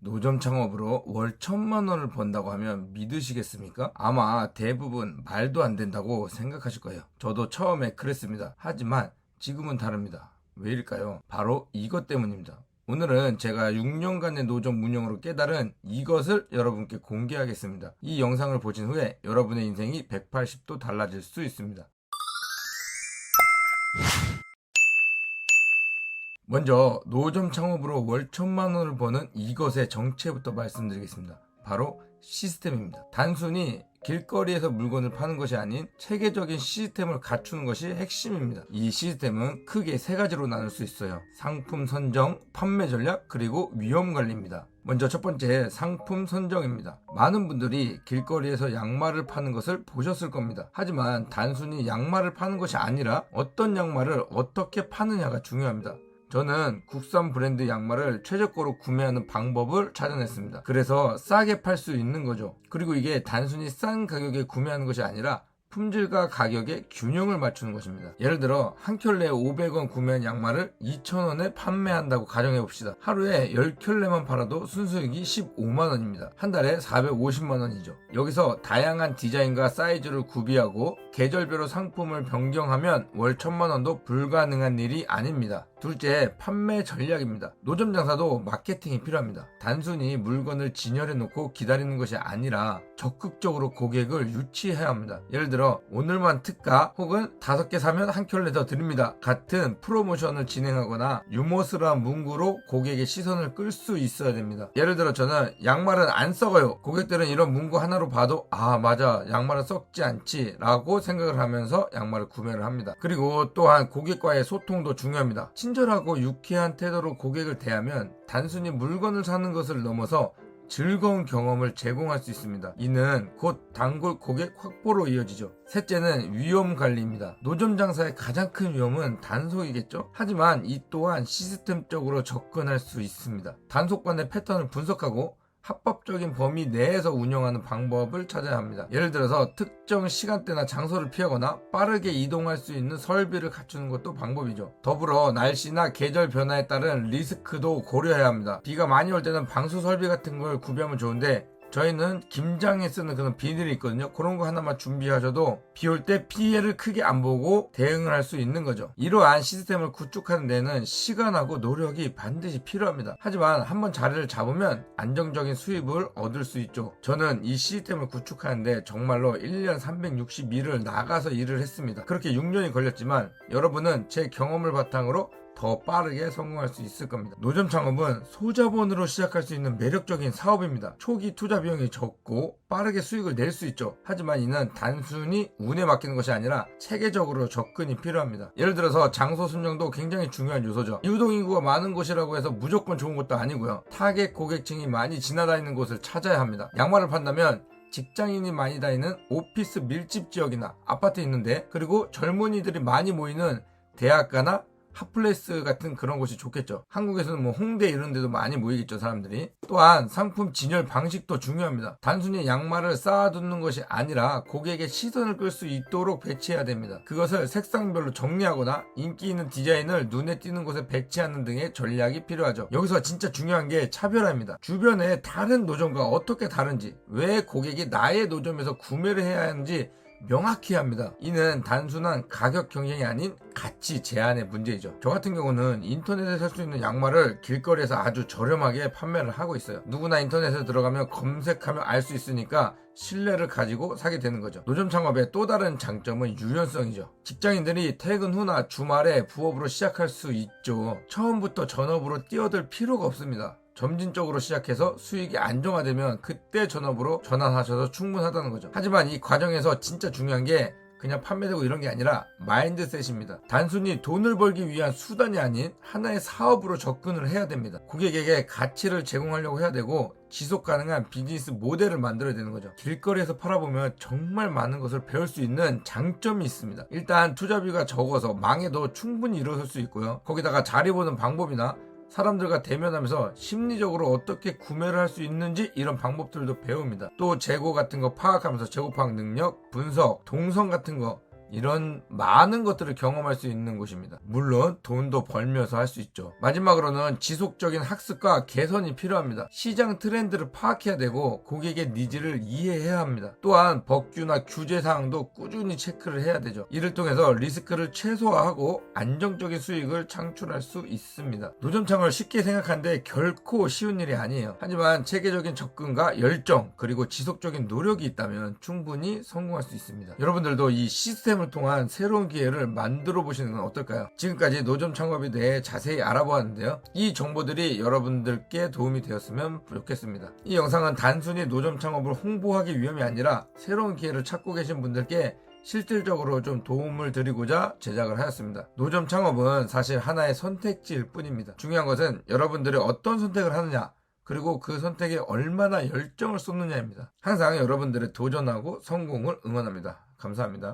노점 창업으로 월 1,000만 원을 번다고 하면 믿으시겠습니까? 아마 대부분 말도 안 된다고 생각하실 거예요. 저도 처음에 그랬습니다. 하지만 지금은 다릅니다. 왜일까요? 바로 이것 때문입니다. 오늘은 제가 6년간의 노점 운영으로 깨달은 이것을 여러분께 공개하겠습니다. 이 영상을 보신 후에 여러분의 인생이 180도 달라질 수 있습니다. 먼저 노점 창업으로 월 1,000만 원을 버는 이것의 정체부터 말씀드리겠습니다. 바로 시스템입니다. 단순히 길거리에서 물건을 파는 것이 아닌 체계적인 시스템을 갖추는 것이 핵심입니다. 이 시스템은 크게 세 가지로 나눌 수 있어요. 상품 선정, 판매 전략, 그리고 위험 관리입니다. 먼저 첫 번째, 상품 선정입니다. 많은 분들이 길거리에서 양말을 파는 것을 보셨을 겁니다. 하지만 단순히 양말을 파는 것이 아니라 어떤 양말을 어떻게 파느냐가 중요합니다. 저는 국산 브랜드 양말을 최저가로 구매하는 방법을 찾아냈습니다. 그래서 싸게 팔 수 있는 거죠. 그리고 이게 단순히 싼 가격에 구매하는 것이 아니라 품질과 가격의 균형을 맞추는 것입니다. 예를 들어 한 켤레에 500원 구매한 양말을 2,000원에 판매한다고 가정해봅시다. 하루에 10켤레만 팔아도 순수익이 15만원입니다. 한 달에 450만원이죠. 여기서 다양한 디자인과 사이즈를 구비하고 계절별로 상품을 변경하면 월 1,000만원도 불가능한 일이 아닙니다. 둘째, 판매 전략입니다. 노점 장사도 마케팅이 필요합니다. 단순히 물건을 진열해 놓고 기다리는 것이 아니라 적극적으로 고객을 유치해야 합니다. 예를 들어 오늘만 특가 혹은 5개 사면 한 켤레 더 드립니다 같은 프로모션을 진행하거나 유머스러운 문구로 고객의 시선을 끌 수 있어야 됩니다. 예를 들어 저는 양말은 안 썩어요. 고객들은 이런 문구 하나로 봐도 아 맞아 양말은 썩지 않지 라고 생각을 하면서 양말을 구매를 합니다. 그리고 또한 고객과의 소통도 중요합니다. 친절하고 유쾌한 태도로 고객을 대하면 단순히 물건을 사는 것을 넘어서 즐거운 경험을 제공할 수 있습니다. 이는 곧 단골 고객 확보로 이어지죠. 셋째는 위험 관리입니다. 노점 장사의 가장 큰 위험은 단속이겠죠? 하지만 이 또한 시스템적으로 접근할 수 있습니다. 단속반의 패턴을 분석하고 합법적인 범위 내에서 운영하는 방법을 찾아야 합니다. 예를 들어서 특정 시간대나 장소를 피하거나 빠르게 이동할 수 있는 설비를 갖추는 것도 방법이죠. 더불어 날씨나 계절 변화에 따른 리스크도 고려해야 합니다. 비가 많이 올 때는 방수 설비 같은 걸 구비하면 좋은데 저희는 김장에 쓰는 그런 비닐이 있거든요. 그런 거 하나만 준비하셔도 비 올 때 피해를 크게 안 보고 대응을 할 수 있는 거죠. 이러한 시스템을 구축하는 데는 시간하고 노력이 반드시 필요합니다. 하지만 한번 자리를 잡으면 안정적인 수입을 얻을 수 있죠. 저는 이 시스템을 구축하는데 정말로 1년 360일을 나가서 일을 했습니다. 그렇게 6년이 걸렸지만 여러분은 제 경험을 바탕으로 더 빠르게 성공할 수 있을 겁니다. 노점 창업은 소자본으로 시작할 수 있는 매력적인 사업입니다. 초기 투자 비용이 적고 빠르게 수익을 낼 수 있죠. 하지만 이는 단순히 운에 맡기는 것이 아니라 체계적으로 접근이 필요합니다. 예를 들어서 장소 선정도 굉장히 중요한 요소죠. 유동인구가 많은 곳이라고 해서 무조건 좋은 것도 아니고요. 타겟 고객층이 많이 지나다니는 곳을 찾아야 합니다. 양말을 판다면 직장인이 많이 다니는 오피스 밀집 지역이나 아파트에 있는데, 그리고 젊은이들이 많이 모이는 대학가나 핫플레이스 같은 그런 곳이 좋겠죠. 한국에서는 뭐 홍대 이런 데도 많이 모이겠죠, 사람들이. 또한 상품 진열 방식도 중요합니다. 단순히 양말을 쌓아두는 것이 아니라 고객의 시선을 끌 수 있도록 배치해야 됩니다. 그것을 색상별로 정리하거나 인기 있는 디자인을 눈에 띄는 곳에 배치하는 등의 전략이 필요하죠. 여기서 진짜 중요한 게 차별화입니다. 주변에 다른 노점과 어떻게 다른지, 왜 고객이 나의 노점에서 구매를 해야 하는지 명확히 합니다. 이는 단순한 가격 경쟁이 아닌 가치 제한의 문제이죠. 저 같은 경우는 인터넷에 살 수 있는 양말을 길거리에서 아주 저렴하게 판매를 하고 있어요. 누구나 인터넷에 들어가면 검색하면 알 수 있으니까 신뢰를 가지고 사게 되는 거죠. 노점 창업의 또 다른 장점은 유연성이죠. 직장인들이 퇴근 후나 주말에 부업으로 시작할 수 있죠. 처음부터 전업으로 뛰어들 필요가 없습니다. 점진적으로 시작해서 수익이 안정화되면 그때 전업으로 전환하셔도 충분하다는 거죠. 하지만 이 과정에서 진짜 중요한 게 그냥 판매되고 이런 게 아니라 마인드셋입니다. 단순히 돈을 벌기 위한 수단이 아닌 하나의 사업으로 접근을 해야 됩니다. 고객에게 가치를 제공하려고 해야 되고 지속 가능한 비즈니스 모델을 만들어야 되는 거죠. 길거리에서 팔아보면 정말 많은 것을 배울 수 있는 장점이 있습니다. 일단 투자비가 적어서 망해도 충분히 일어설 수 있고요. 거기다가 자리 보는 방법이나 사람들과 대면하면서 심리적으로 어떻게 구매를 할 수 있는지 이런 방법들도 배웁니다. 또 재고 같은 거 파악하면서 재고 파악 능력, 분석, 동선 같은 거 이런 많은 것들을 경험할 수 있는 곳입니다. 물론 돈도 벌면서 할 수 있죠. 마지막으로는 지속적인 학습과 개선이 필요합니다. 시장 트렌드를 파악해야 되고 고객의 니즈를 이해해야 합니다. 또한 법규나 규제 사항도 꾸준히 체크를 해야 되죠. 이를 통해서 리스크를 최소화하고 안정적인 수익을 창출할 수 있습니다. 노점 창업을 쉽게 생각하는데 결코 쉬운 일이 아니에요. 하지만 체계적인 접근과 열정 그리고 지속적인 노력이 있다면 충분히 성공할 수 있습니다. 여러분들도 이 시스템을 통한 새로운 기회를 만들어 보시는 건 어떨까요? 지금까지 노점 창업에 대해 자세히 알아보았는데요. 이 정보들이 여러분들께 도움이 되었으면 좋겠습니다. 이 영상은 단순히 노점 창업을 홍보하기 위함이 아니라 새로운 기회를 찾고 계신 분들께 실질적으로 좀 도움을 드리고자 제작을 하였습니다. 노점 창업은 사실 하나의 선택지일 뿐입니다. 중요한 것은 여러분들이 어떤 선택을 하느냐 그리고 그 선택에 얼마나 열정을 쏟느냐입니다. 항상 여러분들의 도전하고 성공을 응원합니다. 감사합니다.